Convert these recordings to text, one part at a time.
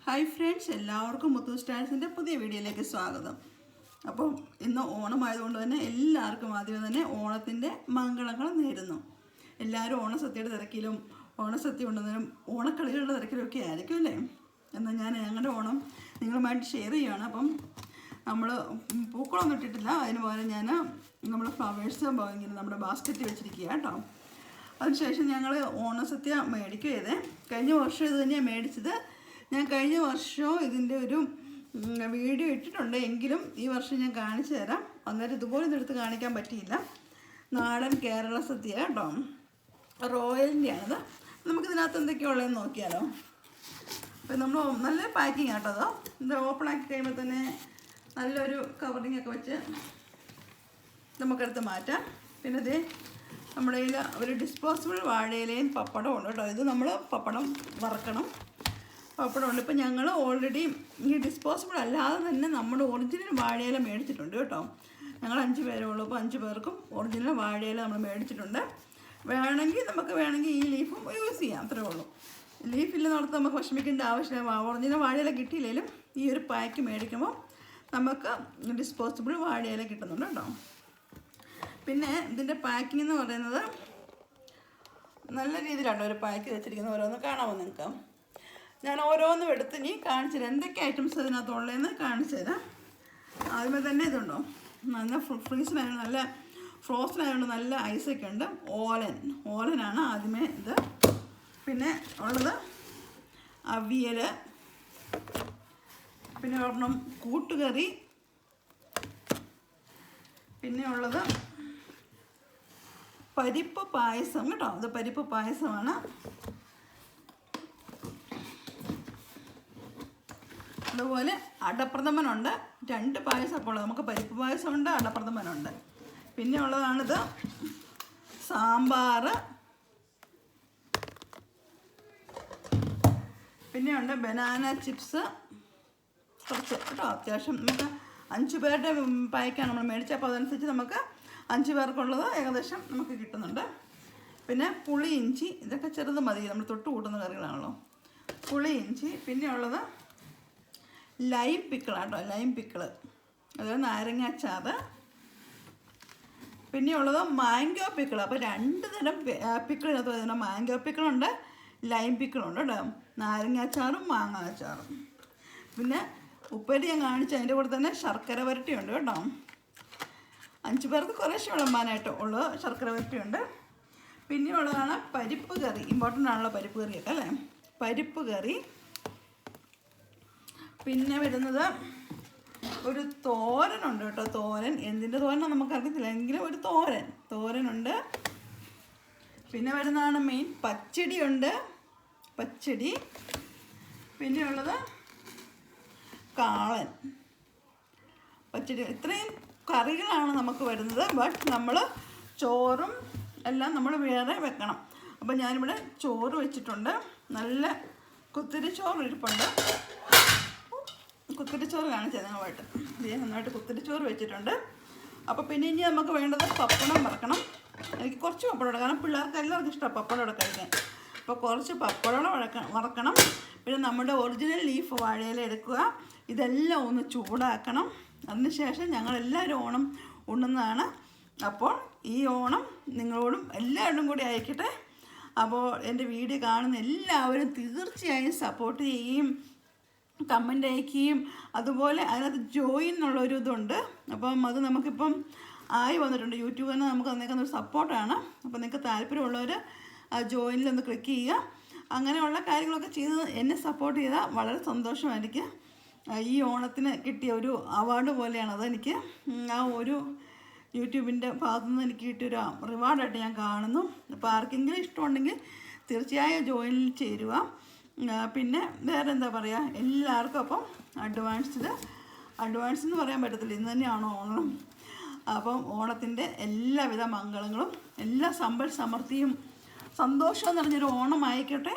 Hi friends, എല്ലാവർക്കും മുത്തു സ്റ്റാൻസിൻ്റെ പുതിയ വീഡിയോയിലേക്ക് സ്വാഗതം. അപ്പോൾ ഇന്ന് ഓണമായതുകൊണ്ട് തന്നെ എല്ലാവർക്കും ആദ്യമേ തന്നെ ഓണത്തിൻ്റെ മംഗളങ്ങൾ നേരുന്നു. എല്ലാവരും ഓണസദ്യയുടെ തിരക്കിലും ഓണസദ്യ ഉണ്ടെന്നതിനും ഓണക്കളികളുടെ തിരക്കിലൊക്കെ ആയിരിക്കും അല്ലേ. എന്നാൽ ഞാൻ ഞങ്ങളുടെ ഓണം നിങ്ങളുമായിട്ട് ഷെയർ ചെയ്യുകയാണ്. അപ്പം നമ്മൾ പൂക്കളൊന്നും ഇട്ടിട്ടില്ല, അതിന് പകരം ഞാൻ നമ്മൾ ഫ്ലവേഴ്സ് ഇങ്ങനെ നമ്മുടെ ബാസ്ക്കറ്റ് വെച്ചിരിക്കുക കേട്ടോ. അതിനുശേഷം ഞങ്ങൾ ഓണസദ്യ മേടിക്കുക ചെയ്തേ. കഴിഞ്ഞ വർഷം ഇത് തന്നെയാണ് മേടിച്ചത്. ഞാൻ കഴിഞ്ഞ വർഷവും ഇതിൻ്റെ ഒരു വീഡിയോ ഇട്ടിട്ടുണ്ട്, എങ്കിലും ഈ വർഷം ഞാൻ കാണിച്ചു തരാം. അന്നേരം ഇതുപോലെ ഇതെടുത്ത് കാണിക്കാൻ പറ്റിയില്ല. നാടൻ കേരള സദ്യ കേട്ടോ, റോയലിൻ്റെയാണത്. നമുക്കിതിനകത്ത് എന്തൊക്കെയുള്ളതെന്ന് നോക്കിയാലോ. അപ്പം നമ്മൾ നല്ല പാക്കിങ് കേട്ടോ. അതോ ഇത് ഓപ്പൺ ആക്കി കഴിയുമ്പോൾ തന്നെ നല്ലൊരു കവറിങ് ഒക്കെ വെച്ച് നമുക്കെടുത്ത് മാറ്റാം. പിന്നെ ഇത് നമ്മുടെ കയ്യിൽ ഒരു ഡിസ്പോസിബിൾ വാഴയിലയും പപ്പടവും ഉണ്ട് കേട്ടോ. ഇത് നമ്മൾ പപ്പടം വറക്കണം, പപ്പടമുണ്ട്. ഇപ്പം ഞങ്ങൾ ഓൾറെഡി ഈ ഡിസ്പോസിബിൾ അല്ലാതെ തന്നെ നമ്മുടെ ഒറിജിനൽ വാഴയില മേടിച്ചിട്ടുണ്ട് കേട്ടോ. ഞങ്ങൾ 5 പേരേ ഉള്ളൂ, അപ്പോൾ 5 പേർക്കും ഒറിജിനൽ വാഴയില നമ്മൾ മേടിച്ചിട്ടുണ്ട്. വേണമെങ്കിൽ ഈ ലീഫും യൂസ് ചെയ്യാം, അത്രേ ഉള്ളൂ. ലീഫില്ലെന്നോർത്ത് നമുക്ക് വിഷമിക്കേണ്ട ആവശ്യമില്ല. ഒറിജിനൽ വാഴയില കിട്ടിയില്ലെങ്കിലും ഈ ഒരു പാക്ക് മേടിക്കുമ്പോൾ നമുക്ക് ഡിസ്പോസിബിൾ വാഴയില കിട്ടുന്നുണ്ട് കേട്ടോ. പിന്നെ ഇതിൻ്റെ പാക്കിംഗ് എന്ന് പറയുന്നത് നല്ല രീതിയിലാണ് ഒരു പാക്ക് വെച്ചിരിക്കുന്നത്. ഓരോന്ന് കാണാമോ നിങ്ങൾക്ക്? ഞാൻ ഓരോന്നും എടുത്ത് ഇനി കാണിച്ചു തരാം, എന്തൊക്കെ ഐറ്റംസ് ഇതിനകത്തുള്ളതെന്ന് കാണിച്ചു തരാം. ആദ്യമേ തന്നെ ഇതുണ്ടോ, നല്ല ഫ്രീസിനായതുകൊണ്ട് നല്ല ഫ്രോസനായതുകൊണ്ട് നല്ല ഐസൊക്കെ ഉണ്ട്. ഓലനാണ് ആദ്യമേ ഇത്. പിന്നെ ഉള്ളത് അവിയൽ, പിന്നെ ഒരെണ്ണം കൂട്ടുകറി, പിന്നെ ഉള്ളത് പരിപ്പ് പായസം കേട്ടോ. ഇത് പരിപ്പ് പായസമാണ്. അതുപോലെ അടപ്രഥമനുണ്ട്. 2 പായസം അപ്പോൾ നമുക്ക് പരിപ്പ് പായസമുണ്ട്, അടപ്രഥമനുണ്ട്. പിന്നെ ഉള്ളതാണിത് സാമ്പാർ. പിന്നെ ഉണ്ട് ബനാന ചിപ്സ് കുറച്ച് കേട്ടോ. അത്യാവശ്യം നമുക്ക് 5 പേരുടെ പായ്ക്കാണ് നമ്മൾ മേടിച്ചത്, അപ്പോൾ അതനുസരിച്ച് നമുക്ക് 5 പേർക്കുള്ളത് ഏകദേശം നമുക്ക് കിട്ടുന്നുണ്ട്. പിന്നെ പുളി ഇഞ്ചി, ഇതൊക്കെ ചെറുത് മതി, നമ്മൾ തൊട്ട് കൂട്ടുന്ന കറികളാണല്ലോ. പുളി ഇഞ്ചി. പിന്നെ ഉള്ളത് ലൈം പിക്കിളാട്ടോ, ലൈം പിക്കിള്, അതായത് നാരങ്ങ അച്ചാറ്. പിന്നെ ഉള്ളത് മാംഗോ പിക്കിൾ. അപ്പോൾ 2 തരം പിക്കിളിനകത്ത് വരുന്ന മാംഗോ പിക്കിളുണ്ട്, ലൈം പിക്കിളുണ്ട് കേട്ടോ. നാരങ്ങ അച്ചാറും മാങ്ങ അച്ചാറും. പിന്നെ ഉപ്പേരി ഞാൻ കാണിച്ചു, അതിൻ്റെ കൂടെ തന്നെ ശർക്കര വരട്ടിയുണ്ട് കേട്ടോ. 5 പേർക്ക് കുറേശ്ശെ വിളമ്പാനായിട്ട് ഉള്ളത് ശർക്കര വരട്ടിയുണ്ട്. പിന്നെ ഉള്ളതാണ് പരിപ്പ് കറി. ഇമ്പോർട്ടൻ്റ് ആണല്ലോ പരിപ്പ് കറിയൊക്കെ അല്ലേ. പരിപ്പ് കറി. പിന്നെ വരുന്നത് ഒരു തോരനുണ്ട് കേട്ടോ. തോരൻ എന്തിൻ്റെ തോരനാണ് നമുക്കറിയത്തില്ല, എങ്കിലും ഒരു തോരനുണ്ട്. പിന്നെ വരുന്നതാണ് മെയിൻ പച്ചടിയുണ്ട്, പച്ചടി. പിന്നെ ഉള്ളത് കാളൻ പച്ചടി. ഇത്രയും കറികളാണ് നമുക്ക് വരുന്നത്. ബട്ട് നമ്മൾ ചോറും എല്ലാം നമ്മൾ വേറെ വെക്കണം. അപ്പം ഞാനിവിടെ ചോറ് വെച്ചിട്ടുണ്ട്, നല്ല കുത്തിരിച്ചോറ് ഇരിപ്പുണ്ട്. കുത്തിരിച്ചോറ് കാണിച്ചത് ഞങ്ങളുമായിട്ട് നന്നായിട്ട് കുത്തിരിച്ചോറ് വെച്ചിട്ടുണ്ട്. അപ്പോൾ പിന്നെ ഇനി നമുക്ക് വേണ്ടത് പപ്പടം വറക്കണം. എനിക്ക് കുറച്ച് പപ്പടം ഇടാം, കാരണം പിള്ളേർക്ക് എല്ലാവർക്കും ഇഷ്ടമാണ് പപ്പടം ഇവിടെ കഴിക്കാൻ. അപ്പോൾ കുറച്ച് പപ്പടം വറക്കണം. പിന്നെ നമ്മുടെ ഒറിജിനൽ ലീഫ് വാഴയില എടുക്കുക, ഇതെല്ലാം ഒന്ന് ചൂടാക്കണം. അതിനുശേഷം ഞങ്ങളെല്ലാവരും ഓണം ഉണ്ണുന്നതാണ്. അപ്പോൾ ഈ ഓണം നിങ്ങളോടും എല്ലാവരും കൂടി അയക്കട്ടെ. അപ്പോൾ എൻ്റെ വീഡിയോ കാണുന്ന എല്ലാവരും തീർച്ചയായും സപ്പോർട്ട് ചെയ്യുകയും കമൻ്റ് അയക്കുകയും, അതുപോലെ അതിനകത്ത് ജോയിൻ എന്നുള്ളൊരു ഇതുണ്ട്. അപ്പം അത് നമുക്കിപ്പം ആയി വന്നിട്ടുണ്ട്. യൂട്യൂബ് തന്നെ നമുക്ക് തന്നേക്കുന്നൊരു സപ്പോർട്ടാണ്. അപ്പോൾ നിങ്ങൾക്ക് താല്പര്യമുള്ളവർ ആ ജോയിനിലൊന്ന് ക്ലിക്ക് ചെയ്യുക. അങ്ങനെയുള്ള കാര്യങ്ങളൊക്കെ ചെയ്ത് എന്നെ സപ്പോർട്ട് ചെയ്താൽ വളരെ സന്തോഷമായിരിക്കും. ഈ ഓണത്തിന് കിട്ടിയ ഒരു അവാർഡ് പോലെയാണ് അതെനിക്ക്. ആ ഒരു യൂട്യൂബിൻ്റെ ഭാഗത്തു നിന്ന് എനിക്ക് കിട്ടിയൊരു റിവാർഡായിട്ട് ഞാൻ കാണുന്നു. അപ്പോൾ ആർക്കെങ്കിലും ഇഷ്ടമുണ്ടെങ്കിൽ തീർച്ചയായും ജോയിനിൽ ചേരുക. പിന്നെ വേറെ എന്താ പറയുക, എല്ലാവർക്കും അപ്പം അഡ്വാൻസ് എന്ന് പറയാൻ പറ്റത്തില്ല, ഇന്ന് തന്നെയാണോ ഓണം. അപ്പം ഓണത്തിൻ്റെ എല്ലാവിധ മംഗളങ്ങളും, എല്ലാ സമ്പൽ സമൃദ്ധിയും സന്തോഷവും നിറഞ്ഞൊരു ഓണമായിക്കോട്ടെ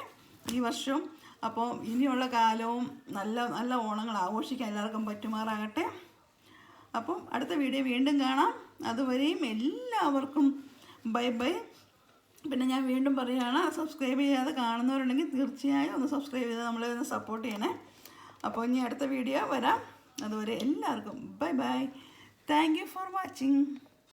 ഈ വർഷവും. അപ്പോൾ ഇനിയുള്ള കാലവും നല്ല നല്ല ഓണങ്ങൾ ആഘോഷിക്കാൻ എല്ലാവർക്കും പറ്റുമാറാകട്ടെ. അപ്പം അടുത്ത വീഡിയോ വീണ്ടും കാണാം. അതുവരെയും എല്ലാവർക്കും ബൈ ബൈ. പിന്നെ ഞാൻ വീണ്ടും പറയുകയാണ്, സബ്സ്ക്രൈബ് ചെയ്യാതെ കാണുന്നവരുണ്ടെങ്കിൽ തീർച്ചയായും ഒന്ന് സബ്സ്ക്രൈബ് ചെയ്ത് നമ്മളെ ഒന്ന് സപ്പോർട്ട് ചെയ്യണേ. അപ്പോൾ ഇനി അടുത്ത വീഡിയോ വരാം. അതുവരെ എല്ലാവർക്കും bye bye. Thank you for watching.